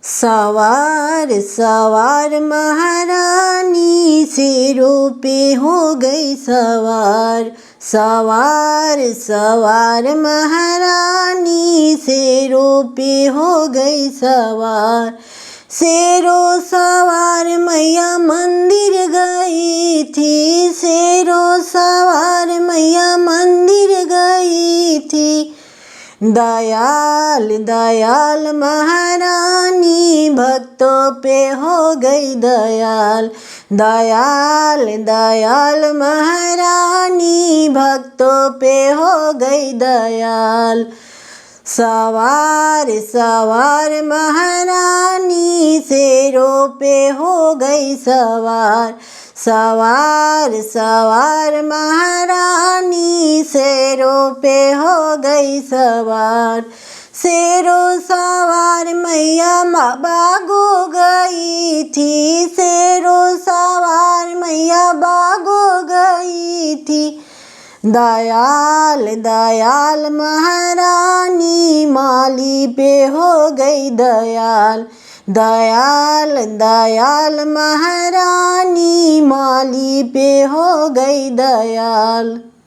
सवार सवार महारानी शेरों पे हो गई सवार। सवार सवार महारानी शेरों पे हो गई सवार। शेरों सवार मैया मंदिर गई थी। शेरों सवार मैया मंदिर गई थी। दयाल दयाल महारानी भक्तों पे हो गई दयाल। दयाल दयाल महारानी भक्तों पे हो गई दयाल। सवार सवार महारानी शेरों पे हो गई सवार। सवार सवार महारानी शेरों पे हो गई सवार। शेरों सवार मैया बागो गई थी। शेरों सवार मैया बागो गई थी। दयाल दयाल महारानी माली पे हो गई दयाल। दयाल दयाल महारानी माली पे हो गई दयाल।